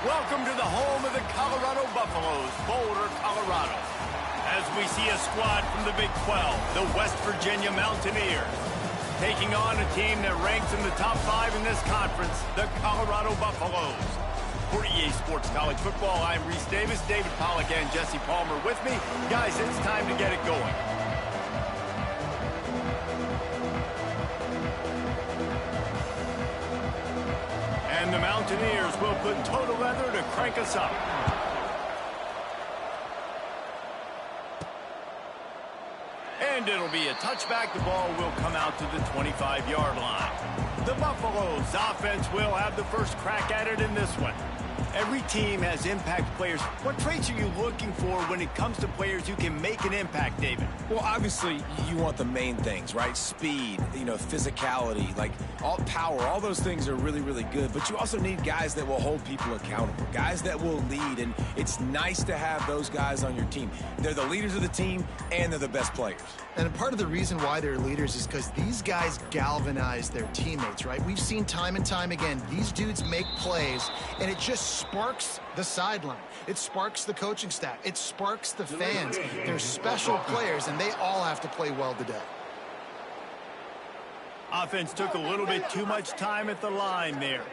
Welcome to the home of the Colorado Buffaloes, Boulder, Colorado. As we see a squad from the Big 12, the West Virginia Mountaineers, taking on a team that ranks in the top 5 in this conference, the Colorado Buffaloes. For EA Sports College Football, I'm Reese Davis, David Pollack, and Jesse Palmer with me. Guys, it's time to get it going. And the Mountaineers will put total leather to crank us up. And it'll be a touchback. The ball will come out to the 25-yard line. The Buffaloes offense will have the first crack at it in this one. Every team has impact players. What traits are you looking for when it comes to players who can make an impact, David? Well, obviously, you want the main things, right? Speed, physicality, like all power, all those things are really, really good. But you also need guys that will hold people accountable, guys that will lead. And it's nice to have those guys on your team. They're the leaders of the team, and they're the best players. And part of the reason why they're leaders is because these guys galvanize their teammates, right? We've seen time and time again, these dudes make plays, and it just sparks the sideline. It sparks the coaching staff. It sparks the fans. They're special players, and they all have to play well today. Offense took a little bit too much time at the line there.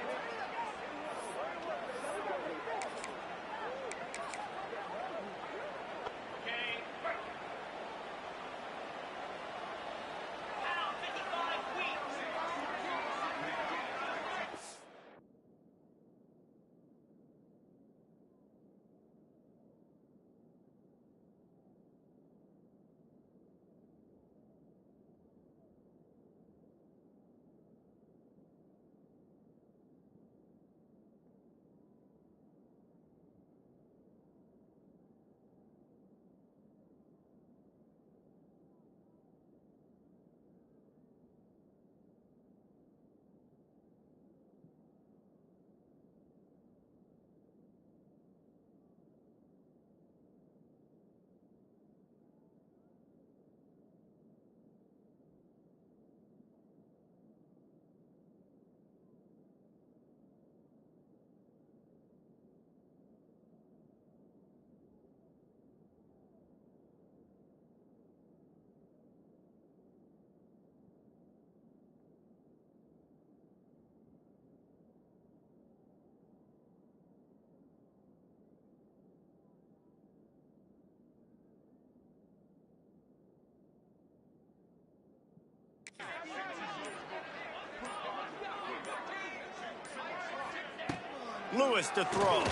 Lewis to throw.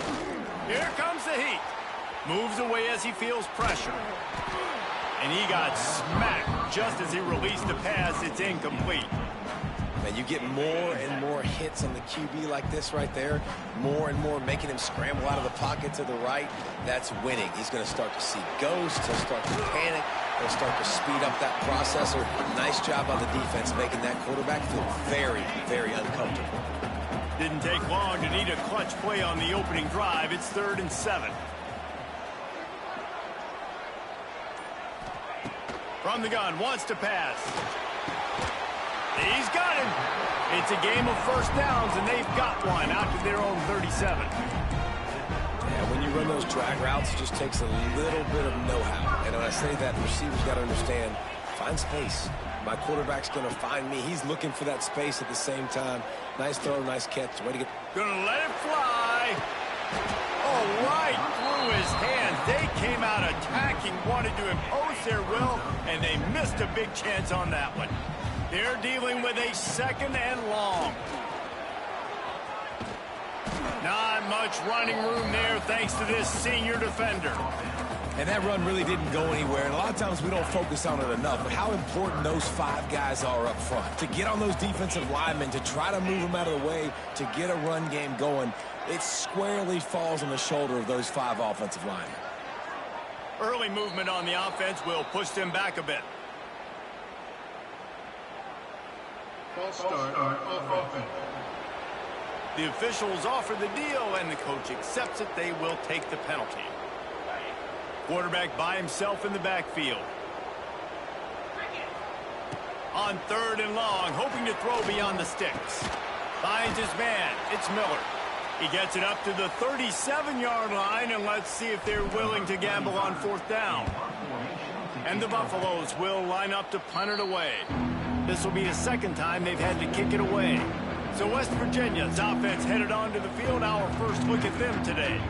Here comes the heat. Moves away as he feels pressure. And he got smacked just as he released the pass. It's incomplete. Now, you get more and more hits on the QB like this right there. More and more making him scramble out of the pocket to the right. That's winning. He's going to start to see ghosts. He'll start to panic. He'll start to speed up that processor. Nice job on the defense making that quarterback feel very, very uncomfortable. Didn't take long to need a clutch play on the opening drive. It's 3rd and 7. From the gun, wants to pass. He's got him. It's a game of first downs, and they've got one out to their own 37. Yeah, when you run those drag routes, it just takes a little bit of know-how. And when I say that, receivers got to understand, find space. My quarterback's going to find me. He's looking for that space at the same time. Nice throw, nice catch. Way to get... Gonna let it fly. Oh, right through his hands. They came out attacking, wanted to impose their will, and they missed a big chance on that one. They're dealing with a 2nd and long. Not much running room there thanks to this senior defender. And that run really didn't go anywhere. And a lot of times we don't focus on it enough. But how important those 5 guys are up front. To get on those defensive linemen, to try to move them out of the way, to get a run game going, it squarely falls on the shoulder of those 5 offensive linemen. Early movement on the offense will push them back a bit. False start on offense. The officials offer the deal, and the coach accepts it. They will take the penalty. Quarterback by himself in the backfield. On 3rd and long, hoping to throw beyond the sticks. Finds his man. It's Miller. He gets it up to the 37-yard line, and let's see if they're willing to gamble on fourth down. And the Buffaloes will line up to punt it away. This will be the second time they've had to kick it away. So West Virginia's offense headed onto the field. Our first look at them today.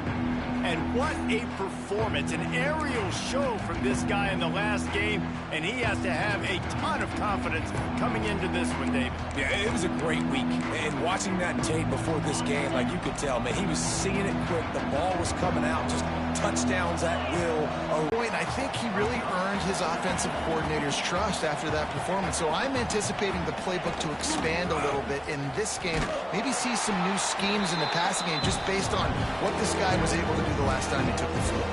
And what a performance, an aerial show from this guy in the last game, and he has to have a ton of confidence coming into this one, Dave. Yeah, it was a great week, and watching that tape before this game, like you could tell, man, he was seeing it quick. The ball was coming out, just touchdowns at will. I think he really earned his offensive coordinator's trust after that performance. So I'm anticipating the playbook to expand a little bit in this game. Maybe see some new schemes in the passing game just based on what this guy was able to do the last time he took the field.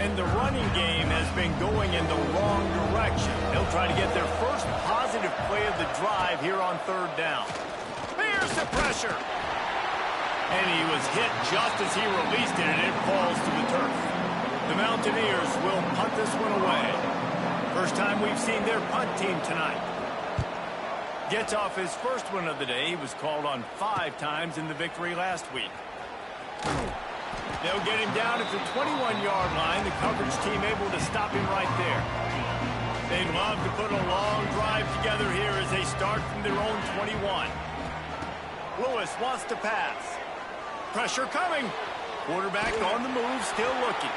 And the running game has been going in the wrong direction. They'll try to get their first positive play of the drive here on third down. Here's the pressure. And he was hit just as he released it, and it falls to the turf. The Mountaineers will punt this one away. First time we've seen their punt team tonight. Gets off his first one of the day. He was called on 5 times in the victory last week. They'll get him down at the 21-yard line. The coverage team able to stop him right there. They'd love to put a long drive together here as they start from their own 21. Lewis wants to pass. Pressure coming. Quarterback on the move, still looking.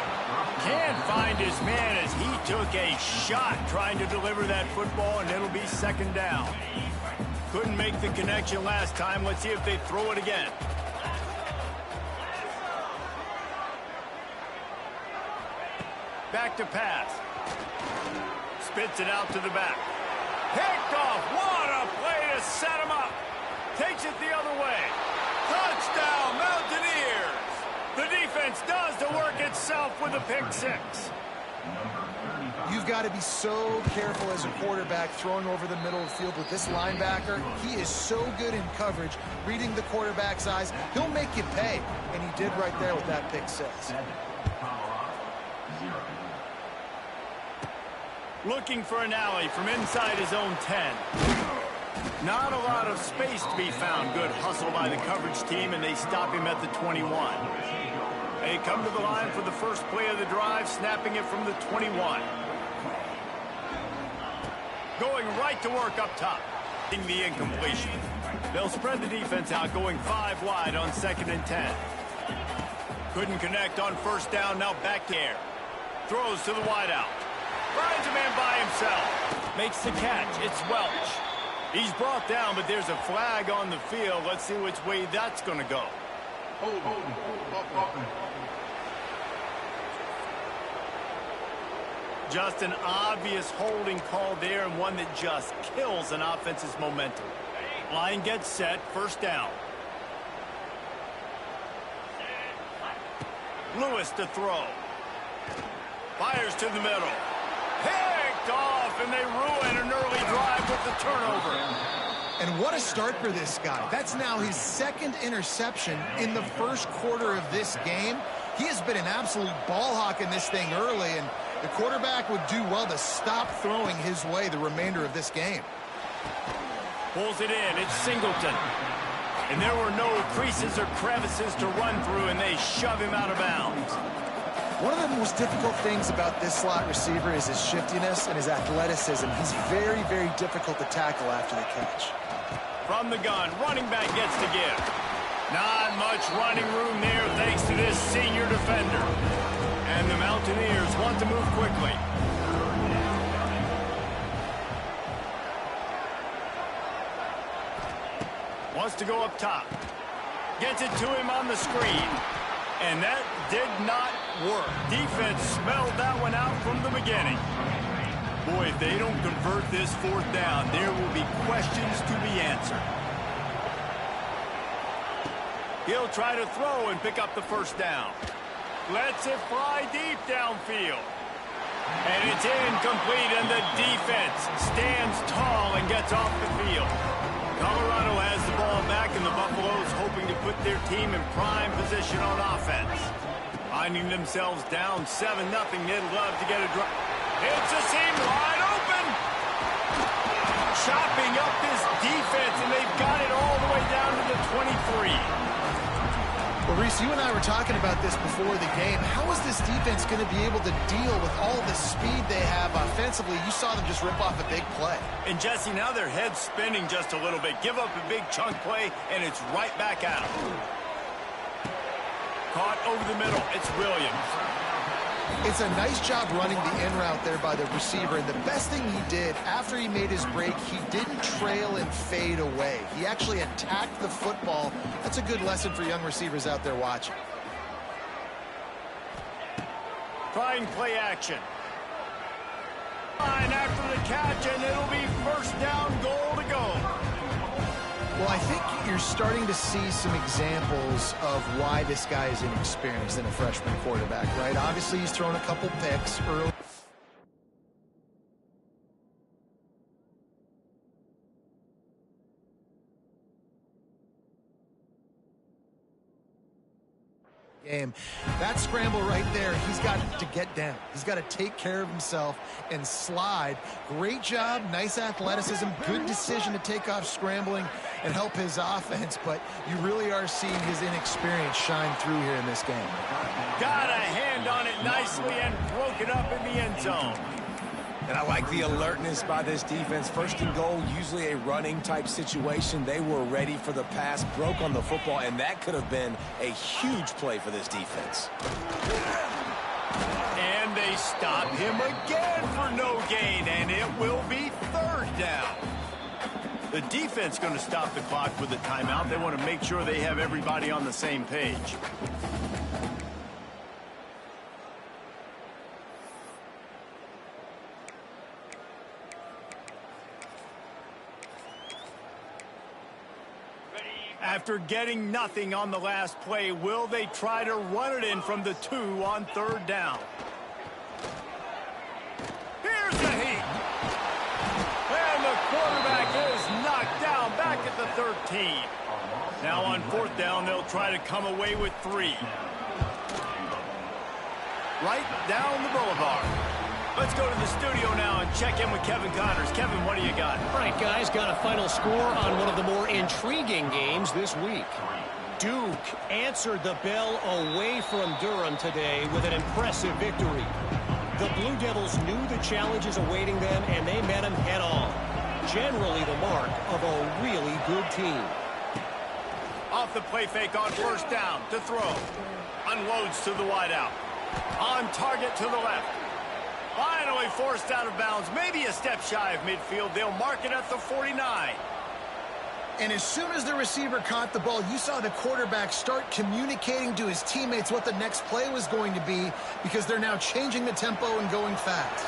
Can't find his man as he took a shot trying to deliver that football, and it'll be second down. Couldn't make the connection last time. Let's see if they throw it again. Back to pass. Spits it out to the back. Picked off. What a play to set him up. Takes it the other way. Touchdown, Mountaineers. The defense does the work itself with a pick 6. You've got to be so careful as a quarterback throwing over the middle of the field with this linebacker. He is so good in coverage, reading the quarterback's eyes. He'll make you pay, and he did right there with that pick 6. Looking for an alley from inside his own 10. Not a lot of space to be found. Good hustle by the coverage team, and they stop him at the 21. They come to the line for the first play of the drive, snapping it from the 21. Going right to work up top. The incompletion. They'll spread the defense out, going 5 wide on 2nd and 10. Couldn't connect on first down, now back to air. Throws to the wideout. Finds a man by himself. Makes the catch. It's Welch. He's brought down, but there's a flag on the field. Let's see which way that's going to go. Just an obvious holding call there, and one that just kills an offense's momentum. Line gets set. First down. Lewis to throw. Fires to the middle. Picked off, and they ruin an early drive with the turnover. And what a start for this guy. That's now his 2nd interception in the first quarter of this game. He has been an absolute ball hawk in this thing early, and the quarterback would do well to stop throwing his way the remainder of this game. Pulls it in. It's Singleton. And there were no creases or crevices to run through, and they shove him out of bounds. One of the most difficult things about this slot receiver is his shiftiness and his athleticism. He's very, very difficult to tackle after the catch. From the gun, running back gets to give. Not much running room there thanks to this senior defender. And the Mountaineers want to move quickly. Wants to go up top. Gets it to him on the screen. And that did not work. Defense smelled that one out from the beginning. Boy, if they don't convert this fourth down, there will be questions to be answered. He'll try to throw and pick up the first down. Lets it fly deep downfield. And it's incomplete, and the defense stands tall and gets off the field. Colorado has the ball back, and the Buffaloes hoping to put their team in prime position on offense. Finding themselves down 7-0, they'd love to get a drive. It's a seam wide open. Chopping up this defense, and they've got it all the way down to the 23. Well, Reese, you and I were talking about this before the game. How is this defense going to be able to deal with all the speed they have offensively? You saw them just rip off a big play. And, Jesse, now their head's spinning just a little bit. Give up a big chunk play, and it's right back at them. Caught over the middle. It's Williams. It's a nice job running the in route there by the receiver, and the best thing he did after he made his break, he didn't trail and fade away. He actually attacked the football. That's a good lesson for young receivers out there watching. Trying play action. Line after the catch, and it'll be first down, goal to go. Well, I think you're starting to see some examples of why this guy is inexperienced in a freshman quarterback, right? Obviously, he's thrown a couple picks early. Game. That scramble right there, he's got to get down. He's got to take care of himself and slide. Great job, nice athleticism, good decision to take off scrambling and help his offense, but you really are seeing his inexperience shine through here in this game. Got a hand on it nicely and broke it up in the end zone. And I like the alertness by this defense. First and goal, usually a running type situation. They were ready for the pass, broke on the football, and that could have been a huge play for this defense. And they stop him again for no gain, and it will be third down. The defense going to stop the clock with a timeout. They want to make sure they have everybody on the same page. After getting nothing on the last play, will they try to run it in from the 2 on third down? Here's the heat. And the quarterback is knocked down back at the 13. Now on fourth down, they'll try to come away with 3. Right down the boulevard. Let's go to the studio now and check in with Kevin Connors. Kevin, what do you got? All right, guys, got a final score on one of the more intriguing games this week. Duke answered the bell away from Durham today with an impressive victory. The Blue Devils knew the challenges awaiting them, and they met them head-on. Generally the mark of a really good team. Off the play fake on first down to throw. Unloads to the wideout. On target to the left. Finally forced out of bounds, maybe a step shy of midfield. They'll mark it at the 49. And as soon as the receiver caught the ball, you saw the quarterback start communicating to his teammates what the next play was going to be, because they're now changing the tempo and going fast.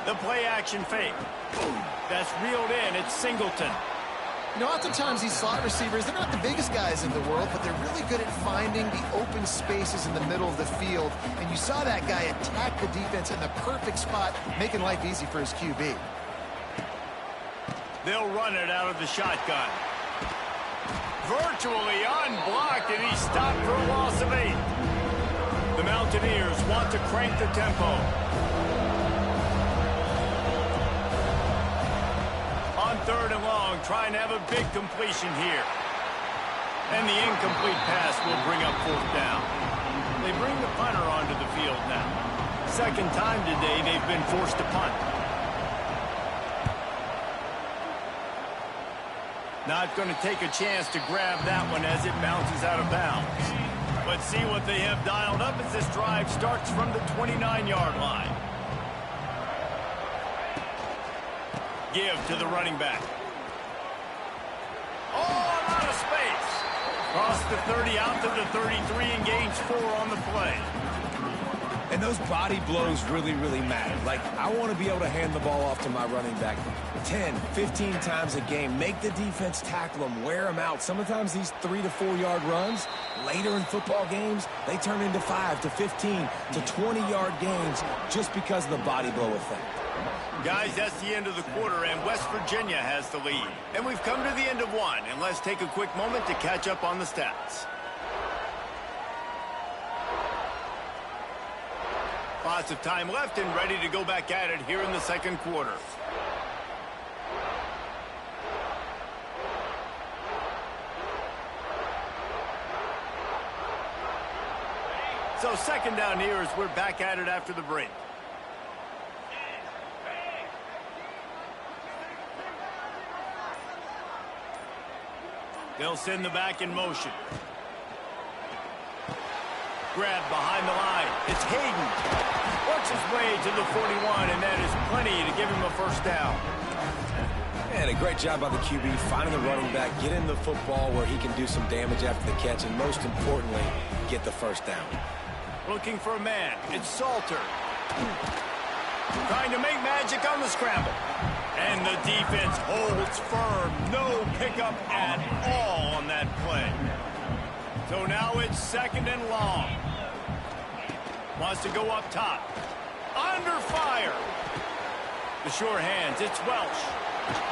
The play action fake. That's reeled in. It's Singleton. You know, oftentimes these slot receivers, they're not the biggest guys in the world, but they're really good at finding the open spaces in the middle of the field. And you saw that guy attack the defense in the perfect spot, making life easy for his QB. They'll run it out of the shotgun. Virtually unblocked, and he's stopped for a loss of 8. The Mountaineers want to crank the tempo. On third and long, trying to have a big completion here. And the incomplete pass will bring up fourth down. They bring the punter onto the field now. Second time today they've been forced to punt. Not going to take a chance to grab that one as it bounces out of bounds. Let's see what they have dialed up as this drive starts from the 29-yard line. Give to the running back. Oh, a lot of space. Across the 30, out to the 33, and gains 4 on the play. And those body blows really, really matter. Like, I want to be able to hand the ball off to my running back 10, 15 times a game. Make the defense tackle them, wear them out. Sometimes these 3 to 4 yard runs, later in football games, they turn into 5 to 15 to 20 yard gains just because of the body blow effect. Guys, that's the end of the quarter, and West Virginia has the lead. And we've come to the end of one, and let's take a quick moment to catch up on the stats. Lots of time left and ready to go back at it here in the second quarter. So second down here as we're back at it after the break. They'll send the back in motion. Grab behind the line. It's Hayden. Works his way to the 41, and that is plenty to give him a first down. And a great job by the QB, finding the running back, getting the football where he can do some damage after the catch, and most importantly, get the first down. Looking for a man. It's Salter. Trying to make magic on the scramble. And the defense holds firm. No pickup at all on that play. So now it's second and long. Wants to go up top. Under fire. The sure hands. It's Welch.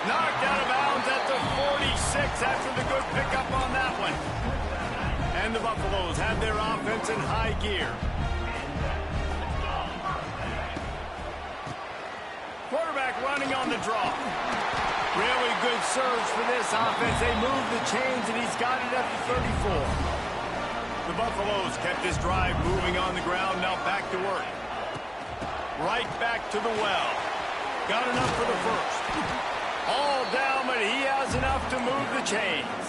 Knocked out of bounds at the 46 after the good pickup on that one. And the Buffaloes have their offense in high gear. Quarterback running on the draw. Really good surge for this offense. They move the chains, and he's got it at the 34. The Buffaloes kept this drive moving on the ground. Now back to work. Right back to the well. Got enough for the first. All down, but he has enough to move the chains.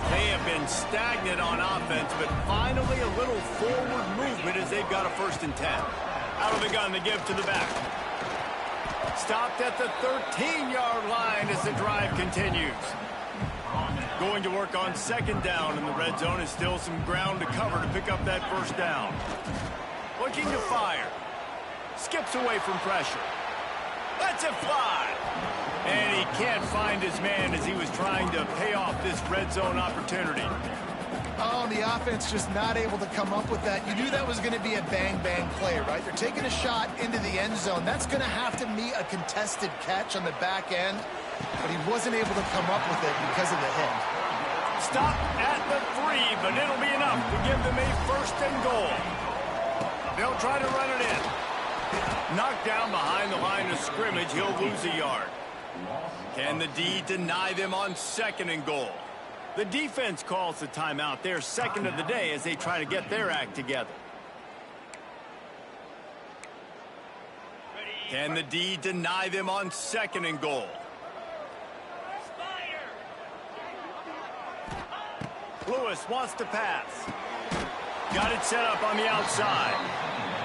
They have been stagnant on offense, but finally a little forward movement as they've got a 1st and 10. Out of the gun, they give to the back. Stopped at the 13-yard line as the drive continues. Going to work on second down in the red zone. Is still some ground to cover to pick up that first down. Looking to fire. Skips away from pressure. Lets it fly. And he can't find his man as he was trying to pay off this red zone opportunity. Oh, the offense just not able to come up with that. You knew that was going to be a bang-bang play, right? They're taking a shot into the end zone. That's going to have to meet a contested catch on the back end, but he wasn't able to come up with it because of the hit. Stop at the 3, but it'll be enough to give them a 1st and goal. They'll try to run it in. Knocked down behind the line of scrimmage. He'll lose a yard. Can the D deny them on 2nd and goal? The defense calls the timeout. They're second of the day as they try to get their act together. Can the D deny them on 2nd and goal? Lewis wants to pass. Got it set up on the outside.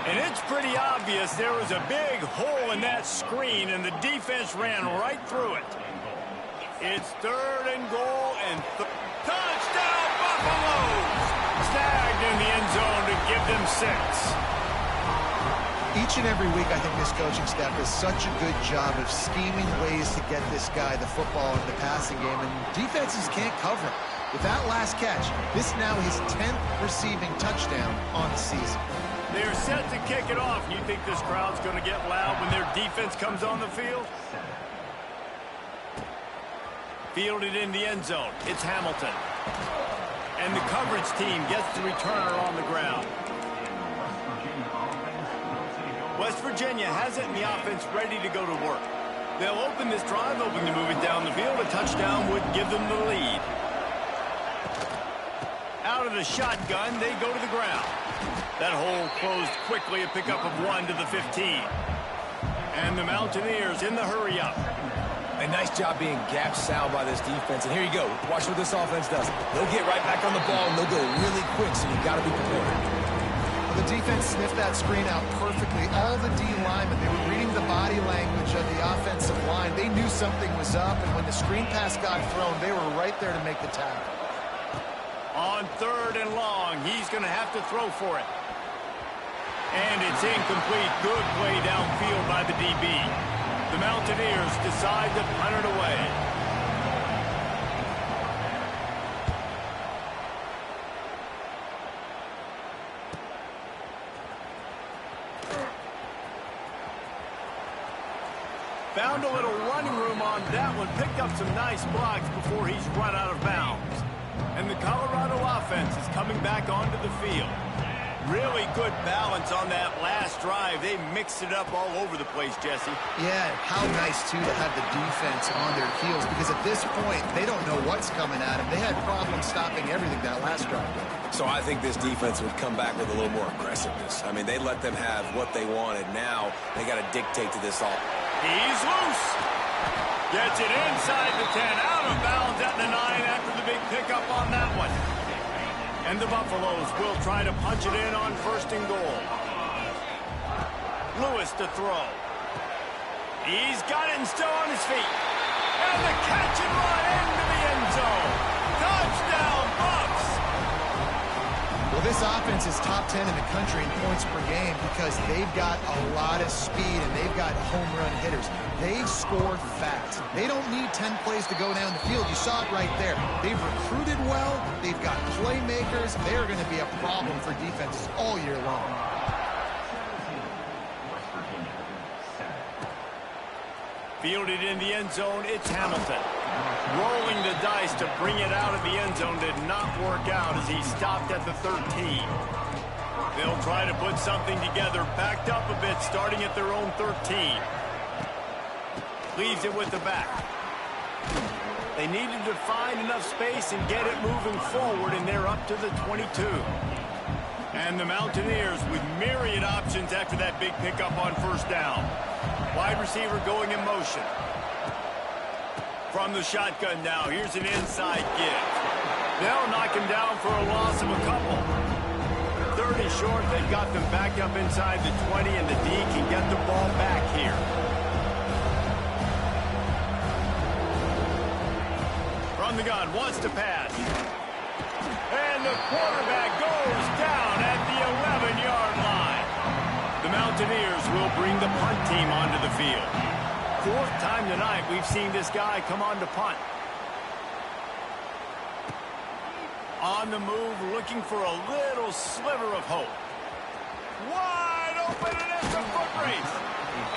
And it's pretty obvious there was a big hole in that screen, and the defense ran right through it. It's 3rd and goal, and touchdown Buffaloes! Snagged in the end zone to give them 6. Each and every week, I think this coaching staff does such a good job of scheming ways to get this guy the football in the passing game, and defenses can't cover him. With that last catch, this now his 10th receiving touchdown on the season. They're set to kick it off. You think this crowd's going to get loud when their defense comes on the field? Fielded in the end zone. It's Hamilton. And the coverage team gets the returner on the ground. West Virginia has it in the offense ready to go to work. They'll open this drive, hoping to move it down the field. A touchdown would give them the lead. Out of the shotgun, they go to the ground. That hole closed quickly, a pickup of 1 to the 15. And the Mountaineers in the hurry-up. A nice job being gap sound by this defense. And here you go. Watch what this offense does. They'll get right back on the ball, and they'll go really quick, so you've got to be prepared. Well, the defense sniffed that screen out perfectly. All the D linemen, they were reading the body language of the offensive line. They knew something was up, and when the screen pass got thrown, they were right there to make the tackle. On 3rd and long, he's going to have to throw for it. And it's incomplete. Good play downfield by the DB. The Mountaineers decide to punt it away. Found a little running room on that one. Picked up some nice blocks before he's run out of bounds. And the Colorado offense is coming back onto the field. Really good balance on that last drive. They mixed it up all over the place, Jesse. Yeah, how nice, too, to have the defense on their heels, because at this point, they don't know what's coming at them. They had problems stopping everything that last drive. So I think this defense would come back with a little more aggressiveness. I mean, they let them have what they wanted. Now they got to dictate to this all. He's loose. Gets it inside the 10, out of bounds at the 9 after the big pickup on that one. And the Buffaloes will try to punch it in on 1st and goal. Lewis to throw. He's got it and still on his feet. And the catch and run into the end zone. Touchdown, Buffs! Well, this offense is top 10 in the country in points per game because they've got a lot of speed and they've got home run hitters. They score fast. They don't need 10 plays to go down the field. You saw it right there. They've recruited well. They've got playmakers. They're going to be a problem for defenses all year long. Fielded in the end zone, it's Hamilton. Rolling the dice to bring it out of the end zone did not work out as he stopped at the 13. They'll try to put something together, backed up a bit, starting at their own 13. Leaves it with the back. They needed to find enough space and get it moving forward, and they're up to the 22. And the Mountaineers with myriad options after that big pickup on 1st down. Wide receiver going in motion. From the shotgun now, here's an inside give. They'll knock him down for a loss of a couple. 30 short, they've got them back up inside the 20, and the D can get the ball back here. From the gun, wants to pass. And the quarterback goes down at the 11-yard line. The Mountaineers will bring the punt team onto the field. 4th time tonight we've seen this guy come on to punt. On the move, looking for a little sliver of hope. Wide open, and it's a foot race.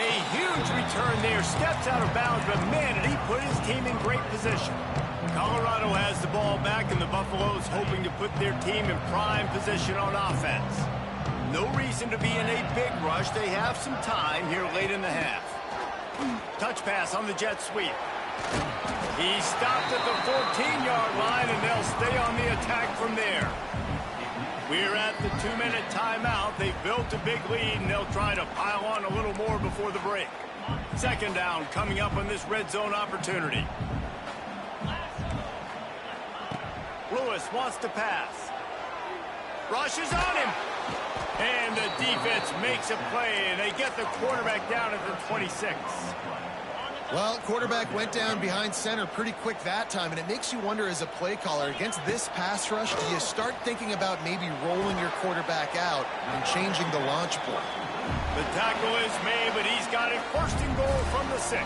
A huge return there, steps out of bounds, but man, did he put his team in great position. Colorado has the ball back, and the Buffaloes hoping to put their team in prime position on offense. No reason to be in a big rush. They have some time here late in the half. Touch pass on the jet sweep. He stopped at the 14-yard line, and they'll stay on the attack from there. We're at the 2-minute timeout. They've built a big lead, and they'll try to pile on a little more before the break. 2nd down coming up on this red zone opportunity. Lewis wants to pass. Rushes on him. And the defense makes a play, and they get the quarterback down at the 26. Well, quarterback went down behind center pretty quick that time, and it makes you wonder as a play caller, against this pass rush, do you start thinking about maybe rolling your quarterback out and changing the launch point? The tackle is made, but he's got it 1st and goal from the 6.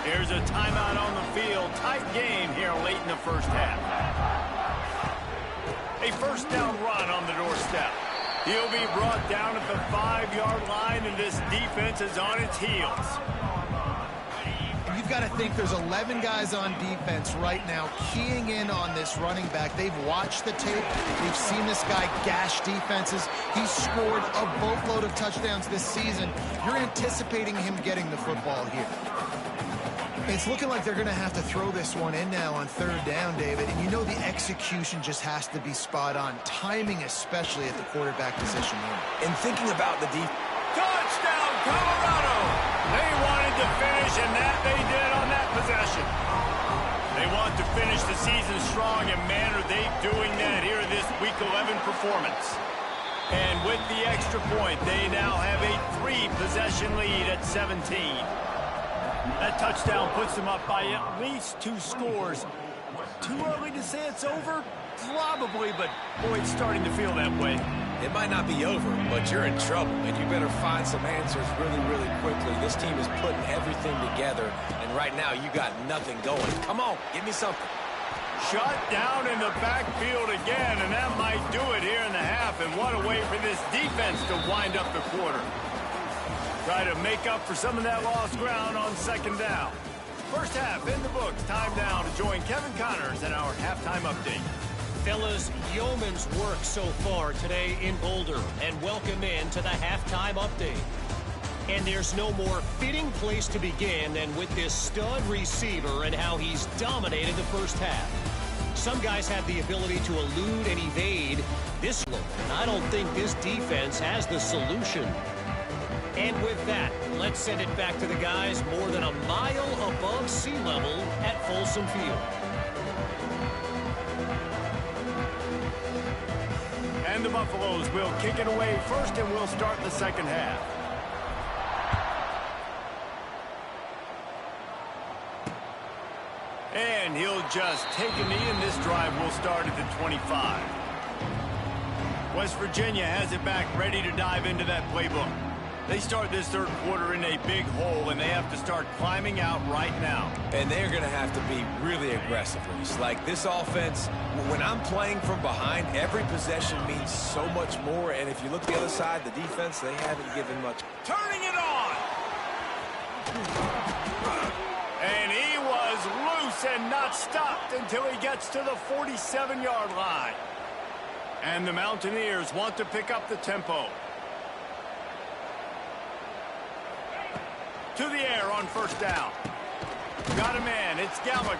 Here's a timeout on the field. Tight game here late in the 1st half. A 1st down run on the doorstep. He'll be brought down at the 5-yard line, and this defense is on its heels. You've got to think there's 11 guys on defense right now keying in on this running back. They've watched the tape. They've seen this guy gash defenses. He's scored a boatload of touchdowns this season. You're anticipating him getting the football here. It's looking like they're going to have to throw this one in now on 3rd down, David. And you know the execution just has to be spot on. Timing especially at the quarterback position here. And thinking about the defense. Touchdown, Colorado! They wanted to finish, and that they did on that possession. They want to finish the season strong, and man, are they doing that here in this Week 11 performance. And with the extra point, they now have a 3-possession lead at 17. That touchdown puts them up by at least 2 scores. Too early to say it's over? Probably, but boy, it's starting to feel that way. It might not be over, but you're in trouble, and you better find some answers really, really quickly. This team is putting everything together, and right now you got nothing going. Come on, give me something. Shut down in the backfield again, and that might do it here in the half. And what a way for this defense to wind up the quarter. Try to make up for some of that lost ground on 2nd down. 1st half in the books. Time now to join Kevin Connors in our halftime update. Fellas, yeoman's work so far today in Boulder, and welcome in to the halftime update. And there's no more fitting place to begin than with this stud receiver and how he's dominated the first half. Some guys have the ability to elude and evade this look, and I don't think this defense has the solution. And with that, let's send it back to the guys more than a mile above sea level at Folsom Field. And the Buffaloes will kick it away first, and we'll start the second half. And he'll just take a knee, and this drive will start at the 25. West Virginia has it back, ready to dive into that playbook. They start this third quarter in a big hole, and they have to start climbing out right now. And they're going to have to be really aggressive. It's like this offense, when I'm playing from behind, every possession means so much more. And if you look at the other side, the defense, they haven't given much. Turning it on! And he was loose and not stopped until he gets to the 47-yard line. And the Mountaineers want to pick up the tempo. To the air on first down. Got a man. It's Gallagher.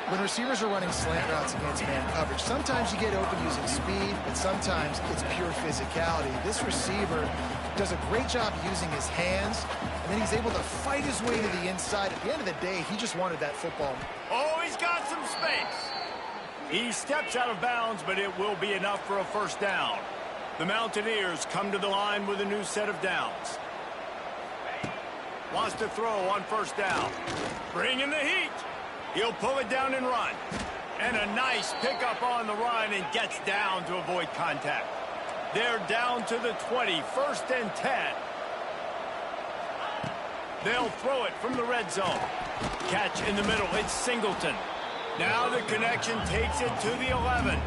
When receivers are running slant routes against man coverage, sometimes you get open using speed, but sometimes it's pure physicality. This receiver does a great job using his hands, and then he's able to fight his way to the inside. At the end of the day, he just wanted that football. Oh, he's got some space. He steps out of bounds, but it will be enough for a first down. The Mountaineers come to the line with a new set of downs. Wants to throw on first down. Bringing the heat. He'll pull it down and run. And a nice pickup on the run, and gets down to avoid contact. They're down to the 20, first and 10. They'll throw it from the red zone. Catch in the middle. It's Singleton. Now the connection takes it to the 11.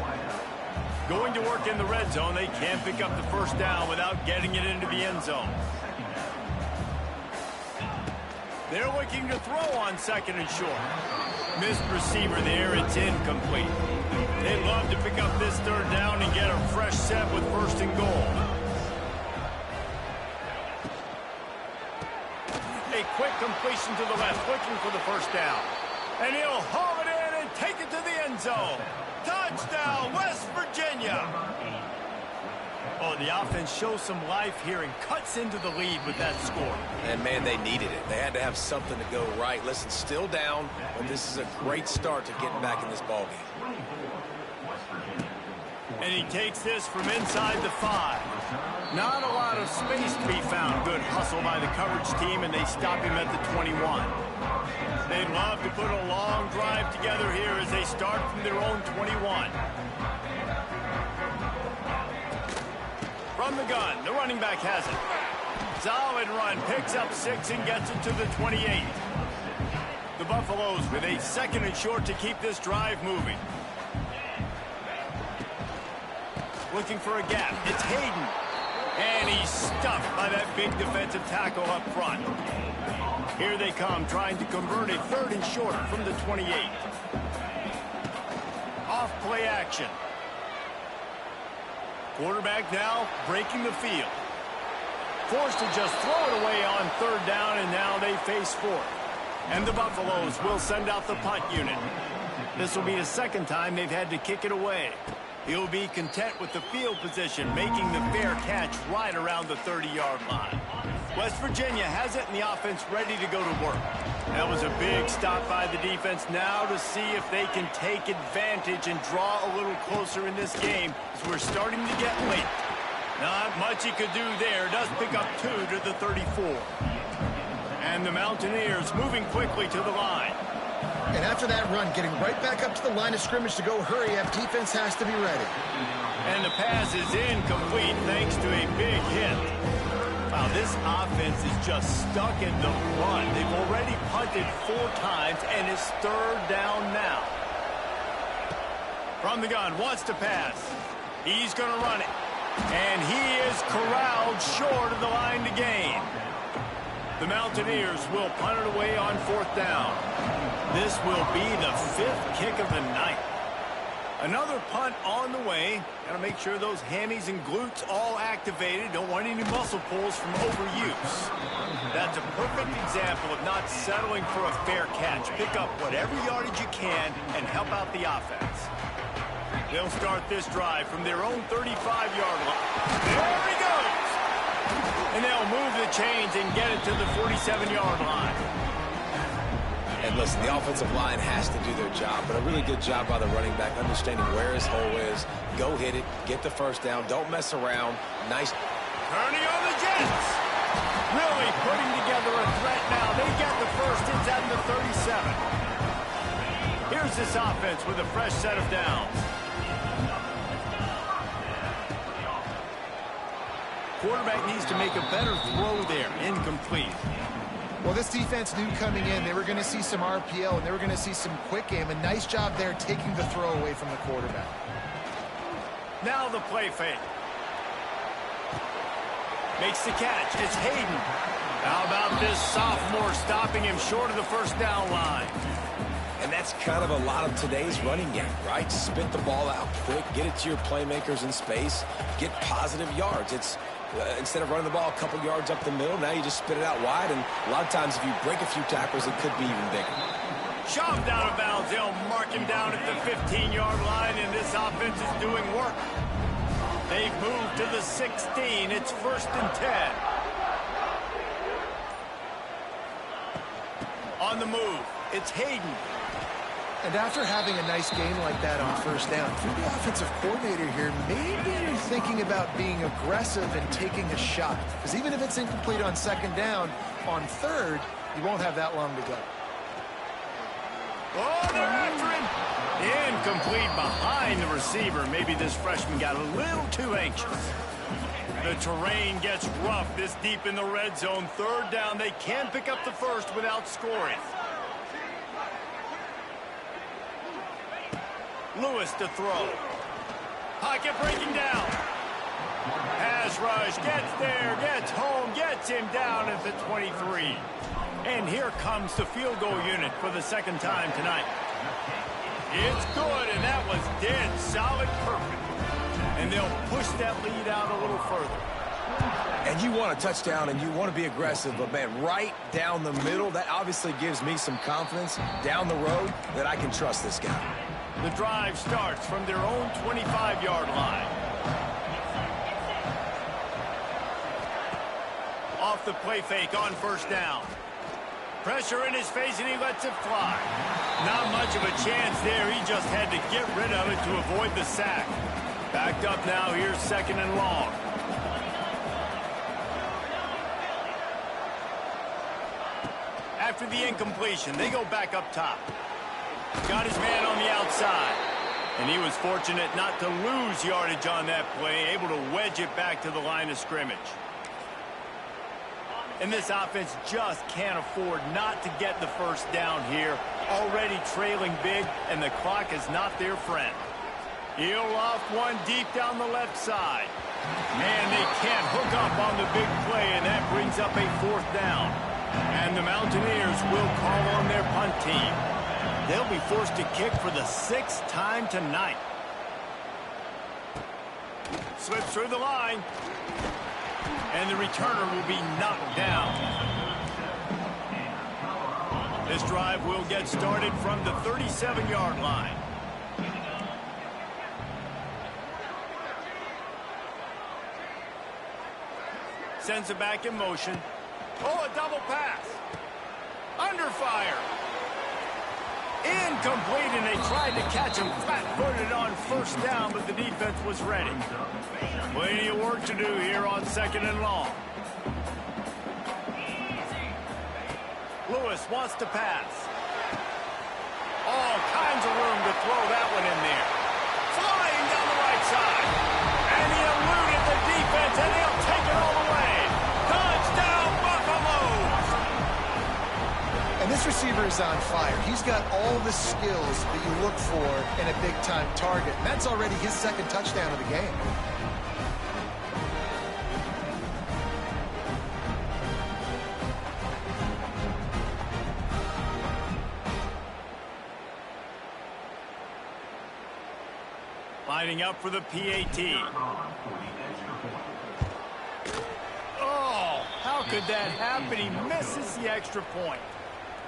Going to work in the red zone. They can't pick up the first down without getting it into the end zone. They're looking to throw on second and short. Missed receiver there. It's incomplete. They'd love to pick up this third down and get a fresh set with first and goal. A quick completion to the left, looking for the first down. And he'll haul it in and take it to the end zone. Touchdown, West Virginia. Oh, the offense shows some life here and cuts into the lead with that score. And, man, they needed it. They had to have something to go right. Listen, still down, but this is a great start to getting back in this ballgame. And he takes this from inside the 5. Not a lot of space to be found. Good hustle by the coverage team, and they stop him at the 21. They'd love to put a long drive together here as they start from their own 21. From the gun, the running back has it. Solid run, picks up 6 and gets it to the 28. The Buffaloes with a second and short to keep this drive moving. Looking for a gap. It's Hayden. And he's stuffed by that big defensive tackle up front. Here they come, trying to convert a third and short from the 28. Off play action. Quarterback now breaking the field. Forced to just throw it away on third down, and now they face fourth. And the Buffaloes will send out the punt unit. This will be the second time they've had to kick it away. He'll be content with the field position, making the fair catch right around the 30-yard line. West Virginia has it, and the offense ready to go to work. That was a big stop by the defense. Now to see if they can take advantage and draw a little closer in this game, as we're starting to get late. Not much he could do there. Does pick up 2 to the 34. And the Mountaineers moving quickly to the line. And after that run, getting right back up to the line of scrimmage to go hurry up, defense has to be ready. And the pass is incomplete thanks to a big hit. Wow, this offense is just stuck in the run. They've already punted 4 times, and it's third down now. From the gun, wants to pass. He's going to run it. And he is corralled short of the line to gain. The Mountaineers will punt it away on fourth down. This will be the 5th kick of the night. Another punt on the way. Got to make sure those hammies and glutes all activated. Don't want any muscle pulls from overuse. That's a perfect example of not settling for a fair catch. Pick up whatever yardage you can and help out the offense. They'll start this drive from their own 35-yard line. There he goes! And they'll move the chains and get it to the 47-yard line. And listen, the offensive line has to do their job, but a really good job by the running back, understanding where his hole is. Go hit it, get the first down, don't mess around. Nice. Turning on the Jets. Really putting together a threat now. They get the first inside the 37. Here's this offense with a fresh set of downs. Quarterback needs to make a better throw there. Incomplete. Well, this defense knew coming in they were going to see some RPO and they were going to see some quick game. A nice job there taking the throw away from the quarterback. Now the play fake. Makes the catch. It's Hayden. How about this sophomore stopping him short of the first down line? And that's kind of a lot of today's running game, right? Spit the ball out quick, get it to your playmakers in space, get positive yards. It's instead of running the ball a couple yards up the middle, now you just spit it out wide, and a lot of times if you break a few tackles, it could be even bigger. Shoved out of bounds. They'll mark him down at the 15-yard line, and this offense is doing work. They've moved to the 16. It's 1st and 10. On the move, it's Hayden. And after having a nice game like that on first down, if you're the offensive coordinator here, maybe you're thinking about being aggressive and taking a shot. Because even if it's incomplete on second down, on third, you won't have that long to go. Oh, they're after him. Incomplete behind the receiver. Maybe this freshman got a little too anxious. The terrain gets rough this deep in the red zone. 3rd down. They can pick up the first without scoring. Lewis to throw. Pocket breaking down. Pass rush. Gets there. Gets home. Gets him down at the 23. And here comes the field goal unit for the 2nd time tonight. It's good, and that was dead solid perfect. And they'll push that lead out a little further. And you want a touchdown, and you want to be aggressive, but, man, right down the middle, that obviously gives me some confidence down the road that I can trust this guy. The drive starts from their own 25-yard line. Off the play fake on first down. Pressure in his face, and he lets it fly. Not much of a chance there. He just had to get rid of it to avoid the sack. Backed up now. Here's 2nd and long. After the incompletion, they go back up top. Got his man on the outside. And he was fortunate not to lose yardage on that play, able to wedge it back to the line of scrimmage. And this offense just can't afford not to get the first down here. Already trailing big, and the clock is not their friend. He'll loft one deep down the left side. And they can't hook up on the big play, and that brings up a 4th down. And the Mountaineers will call on their punt team. They'll be forced to kick for the 6th time tonight. Slips through the line. And the returner will be knocked down. This drive will get started from the 37-yard line. Sends it back in motion. Oh, a double pass. Under fire. Incomplete, and they tried to catch him flat-footed on first down, but the defense was ready. Plenty of work to do here on 2nd and long. Lewis wants to pass. All kinds of room to throw that one in there. Flying down the right side. And he eluded the defense, and he'll take it all the way. Touchdown, Buffaloes! And this receiver is on fire. He's got all the skills that you look for in a big-time target. And that's already his 2nd touchdown of the game. Lining up for the PAT. Oh, how could that happen? He misses the extra point.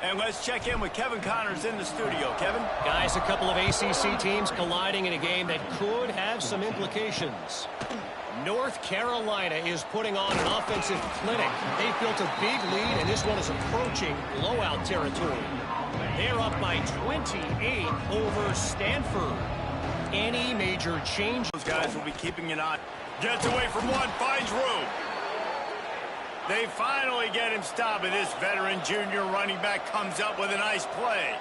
And let's check in with Kevin Connors in the studio. Kevin? Guys, a couple of ACC teams colliding in a game that could have some implications. North Carolina is putting on an offensive clinic. They've built a big lead, and this one is approaching blowout territory. They're up by 28 over Stanford. Any major change? Those guys will be keeping an eye. Gets away from one, finds room. They finally get him stopped, and this veteran junior running back comes up with a nice play.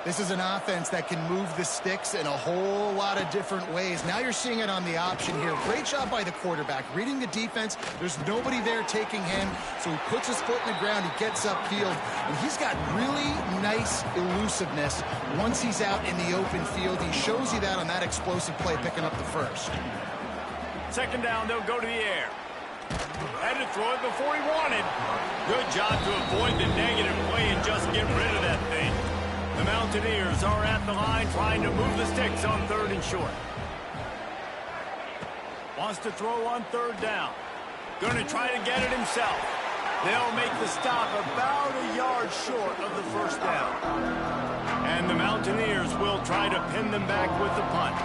This is an offense that can move the sticks in a whole lot of different ways. Now you're seeing it on the option here. Great job by the quarterback. Reading the defense, there's nobody there taking him, so he puts his foot in the ground, he gets upfield, and he's got really nice elusiveness once he's out in the open field. He shows you that on that explosive play, picking up the first. Second down, they'll go to the air. Had to throw it before he wanted. Good job to avoid the negative play and just get rid of that thing. The Mountaineers are at the line trying to move the sticks on 3rd and short. Wants to throw on 3rd down. Going to try to get it himself. They'll make the stop about a yard short of the first down. And the Mountaineers will try to pin them back with the punt.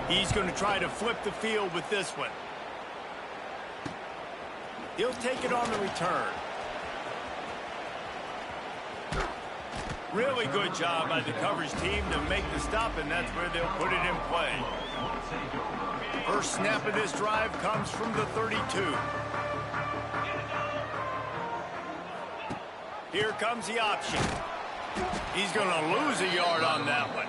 He's going to try to flip the field with this one. He'll take it on the return. Really good job by the coverage team to make the stop, and that's where they'll put it in play. First snap of this drive comes from the 32. Here comes the option. He's going to lose a yard on that one.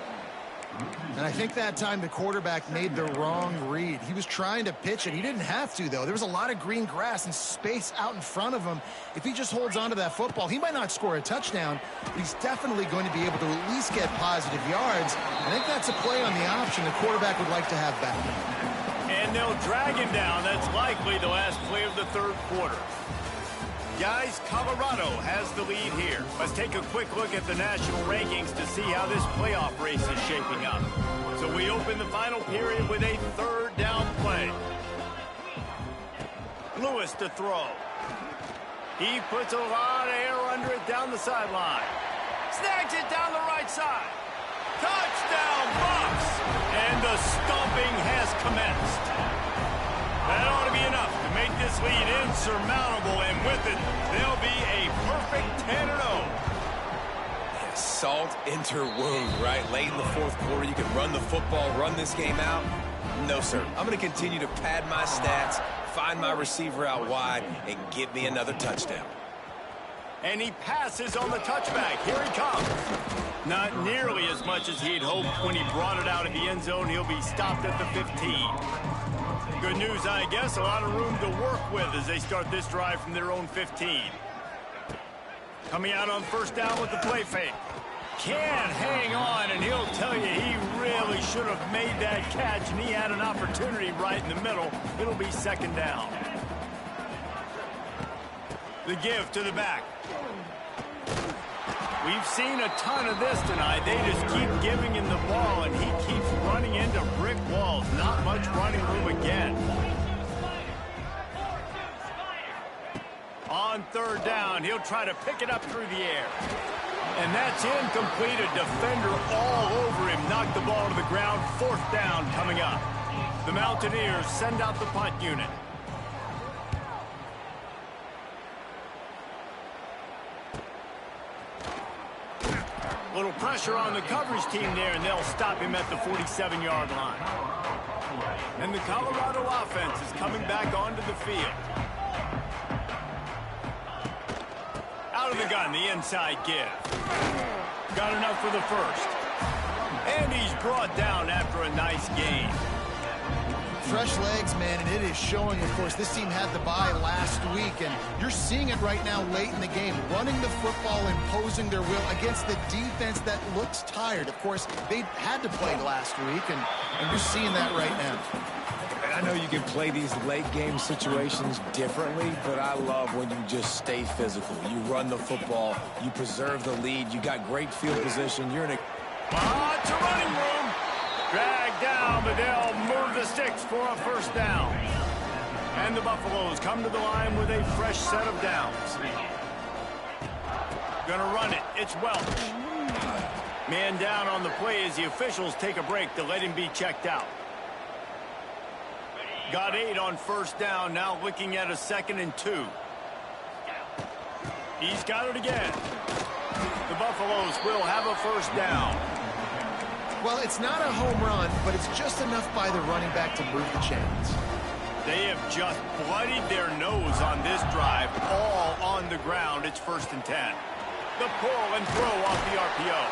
And I think that time the quarterback made the wrong read. He was trying to pitch it. He didn't have to, though. There was a lot of green grass and space out in front of him. If he just holds on to that football, he might not score a touchdown, but he's definitely going to be able to at least get positive yards. I think that's a play on the option the quarterback would like to have back. And they'll drag him down. That's likely the last play of the 3rd quarter. Guys, Colorado has the lead here. Let's take a quick look at the national rankings to see how this playoff race is shaping up. So we open the final period with a 3rd down play. Lewis to throw. He puts a lot of air under it down the sideline. Snags it down the right side. Touchdown, Bucks! And the stomping has commenced. That ought to be enough to make this lead insurmountable, and with it, they'll be a perfect 10-0. Salt into wound, right? Late in the 4th quarter, you can run the football, run this game out. No, sir. I'm going to continue to pad my stats, find my receiver out wide, and get me another touchdown. And he passes on the touchback. Here he comes. Not nearly as much as he'd hoped when he brought it out of the end zone. He'll be stopped at the 15. Good news, I guess. A lot of room to work with as they start this drive from their own 15. Coming out on 1st down with the play fake. Can't hang on, and he'll tell you he really should have made that catch, and he had an opportunity right in the middle. It'll be 2nd down. The give to the back. We've seen a ton of this tonight. They just keep giving him the ball, and he keeps running into brick walls. Not much running room again. On 3rd down, he'll try to pick it up through the air. And that's incomplete. A defender all over him. Knocked the ball to the ground. 4th down coming up. The Mountaineers send out the punt unit. Little pressure on the coverage team there, and they'll stop him at the 47-yard line. And the Colorado offense is coming back onto the field. Out of the gun, the inside give. Got enough for the first. And he's brought down after a nice gain. Fresh legs, man, and it is showing. Of course, this team had the bye last week, and you're seeing it right now late in the game. Running the football, imposing their will against the defense that looks tired. Of course, they had to play last week, and you're seeing that right now. I know you can play these late game situations differently, but I love when you just stay physical. You run the football, you preserve the lead, you got great field position, you're in a... Lots of running room. Dragged down, but they'll move the sticks for a first down. And the Buffaloes come to the line with a fresh set of downs. Gonna run it. It's Welch. Man down on the play as the officials take a break to let him be checked out. Got 8 on first down, now looking at a 2nd and 2. He's got it again. The Buffaloes will have a first down. Well, it's not a home run, but it's just enough by the running back to move the chains. They have just bloodied their nose on this drive, all on the ground. It's 1st and 10. The pull and throw off the RPO.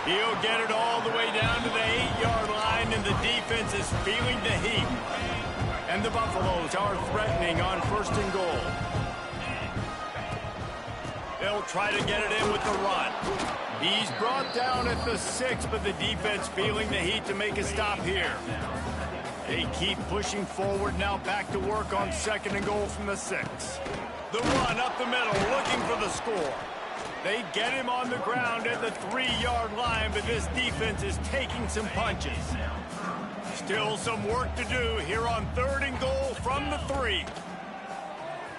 He'll get it all the way down to the 8-yard line, and the defense is feeling the heat. And the Buffaloes are threatening on 1st and goal. They'll try to get it in with the run. He's brought down at the 6, but the defense feeling the heat to make a stop here. They keep pushing forward now, back to work on 2nd and goal from the 6. The run up the middle, looking for the score. They get him on the ground at the 3-yard line, but this defense is taking some punches. Still some work to do here on 3rd and goal from the 3.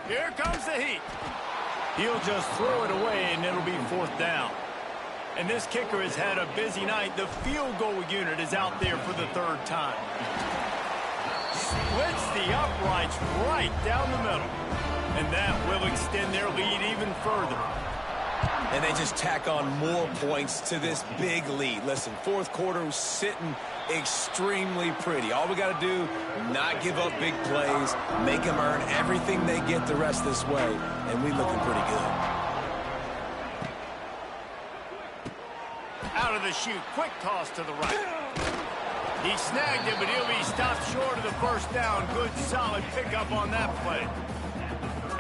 Here comes the heat. He'll just throw it away, and it'll be 4th down. And this kicker has had a busy night. The field goal unit is out there for the 3rd time. Splits the uprights right down the middle. And that will extend their lead even further. And they just tack on more points to this big lead. Listen, 4th quarter was sitting extremely pretty. All we got to do, not give up big plays, make them earn everything they get the rest this way, and we looking pretty good. Out of the chute, quick toss to the right. He snagged it, but he'll be stopped short of the first down. Good, solid pickup on that play.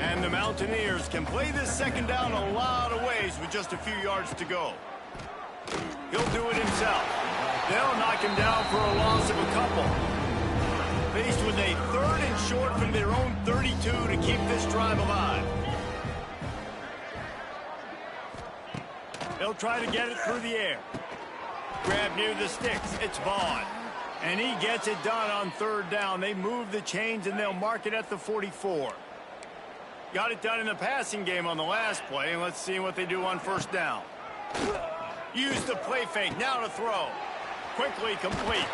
And the Mountaineers can play this 2nd down a lot of ways with just a few yards to go. He'll do it himself. They'll knock him down for a loss of a couple. Faced with a 3rd and short from their own 32 to keep this drive alive. They'll try to get it through the air. Grab near the sticks. It's Vaughn. And he gets it done on 3rd down. They move the chains, and they'll mark it at the 44. Got it done in the passing game on the last play, and let's see what they do on 1st down. Use the play fake, now to throw. Quickly complete.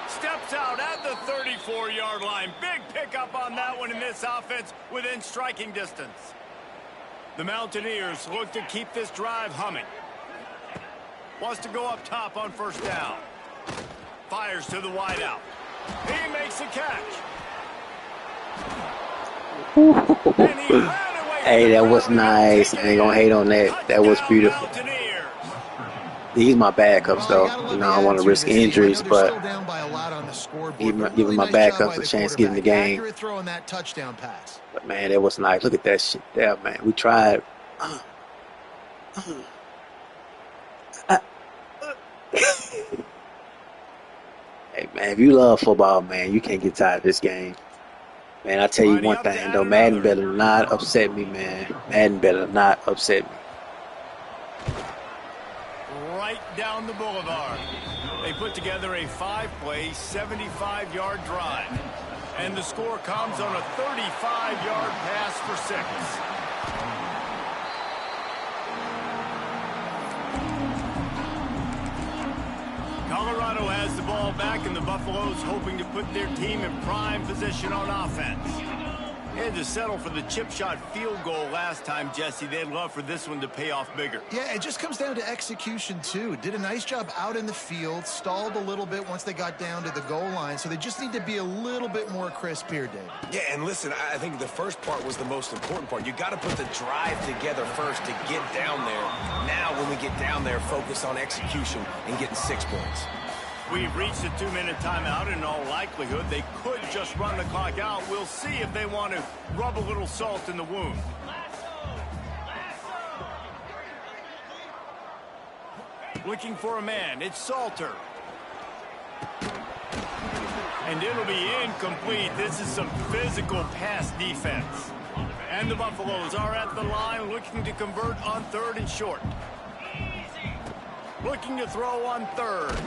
Steps out at the 34-yard line. Big pickup on that one in this offense within striking distance. The Mountaineers look to keep this drive humming. Wants to go up top on 1st down. Fires to the wideout. He makes a catch. Hey, that was nice. I ain't gonna hate on that. That was beautiful. These my backups, though. You know, I don't want to risk injuries, but giving my backups a chance to get in the game. But, man, that was nice. Look at that shit there, man. We tried. Hey, man, if you love football, man, you can't get tired of this game. Man, I tell you one thing, though. Madden better not upset me, man. Madden better not upset me. Right down the boulevard. They put together a 5-play, 75-yard drive. And the score comes on a 35-yard pass for 6. Colorado has the ball back, and the Buffaloes hoping to put their team in prime position on offense. Had to settle for the chip shot field goal last time, Jesse. They'd love for this one to pay off bigger. Yeah, it just comes down to execution, too. Did a nice job out in the field, stalled a little bit once they got down to the goal line, so they just need to be a little bit more crisp here, David. Yeah, and listen, I think the first part was the most important part. You got to put the drive together first to get down there. Now, when we get down there, focus on execution and getting 6 points. We've reached a 2-minute timeout. In all likelihood, they could just run the clock out. We'll see if they want to rub a little salt in the wound. Looking for a man. It's Salter. And it'll be incomplete. This is some physical pass defense. And the Buffaloes are at the line looking to convert on 3rd and short. Looking to throw on 3rd.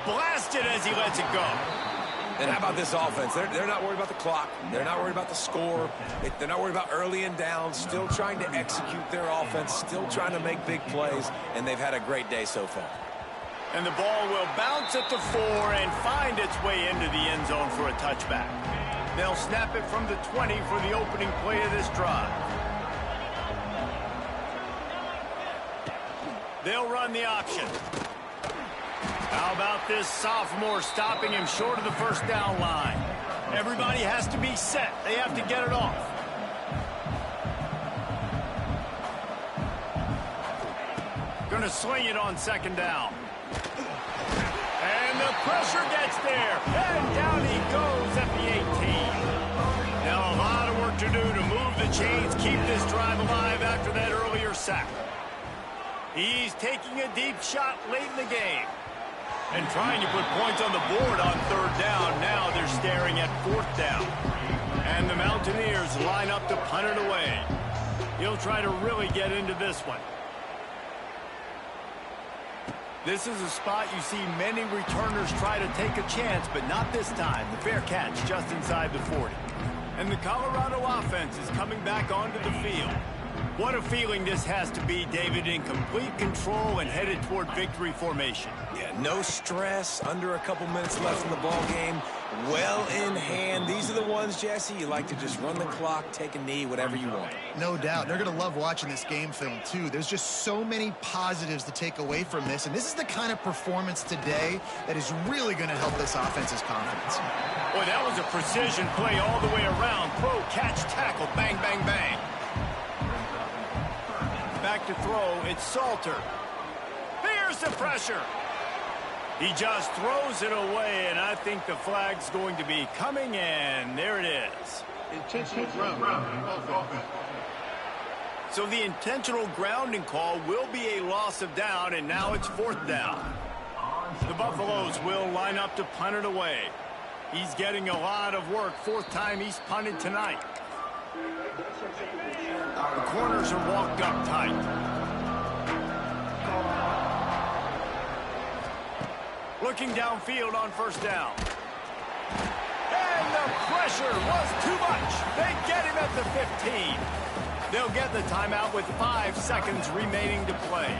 Blasted as he lets it go. And how about this offense? They're not worried about the clock. They're not worried about the score. They're not worried about early and down. Still trying to execute their offense. Still trying to make big plays. And they've had a great day so far. And the ball will bounce at the 4 and find its way into the end zone for a touchback. They'll snap it from the 20 for the opening play of this drive. They'll run the option. How about this sophomore stopping him short of the first down line? Everybody has to be set. They have to get it off. Going to sling it on second down. And the pressure gets there. And down he goes at the 18. Now a lot of work to do to move the chains, keep this drive alive after that earlier sack. He's taking a deep shot late in the game. And trying to put points on the board on third down. Now they're staring at fourth down. And the Mountaineers line up to punt it away. He'll try to really get into this one. This is a spot you see many returners try to take a chance, but not this time. The fair catch just inside the 40. And the Colorado offense is coming back onto the field. What a feeling this has to be, David, in complete control and headed toward victory formation. Yeah, no stress, under a couple minutes left in the ball game, well in hand. These are the ones, Jesse, you like to just run the clock, take a knee, whatever you want. No doubt. They're going to love watching this game film, too. There's just so many positives to take away from this, and this is the kind of performance today that is really going to help this offense's confidence. Boy, that was a precision play all the way around. Throw, catch, tackle, bang, bang, bang. Back to throw, it's Salter. Here's the pressure. He just throws it away, and I think the flag's going to be coming, and there it is. Intentional grounding offense. So the intentional grounding call will be a loss of down, and now it's fourth down. The Buffaloes will line up to punt it away. He's getting a lot of work. Fourth time he's punted tonight. The corners are walked up tight. Looking downfield on first down. And the pressure was too much. They get him at the 15. They'll get the timeout with 5 seconds remaining to play.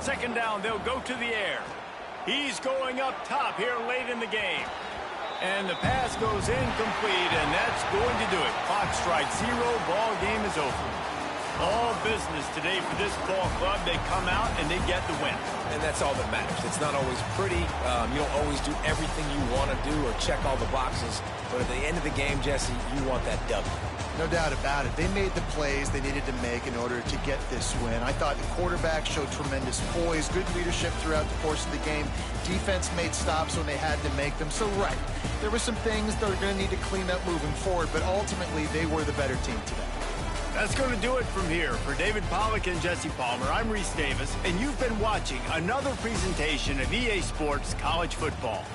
Second down, they'll go to the air. He's going up top here late in the game. And the pass goes incomplete, and that's going to do it. Clock strikes 0, ball game is over. All business today for this ball club. They come out and they get the win. And that's all that matters. It's not always pretty. You don't always do everything you want to do or check all the boxes. But at the end of the game, Jesse, you want that W. No doubt about it. They made the plays they needed to make in order to get this win. I thought the quarterback showed tremendous poise, good leadership throughout the course of the game. Defense made stops when they had to make them. So, right, there were some things they're going to need to clean up moving forward, but ultimately they were the better team today. That's going to do it from here. For David Pollack and Jesse Palmer, I'm Reese Davis, and you've been watching another presentation of EA Sports College Football.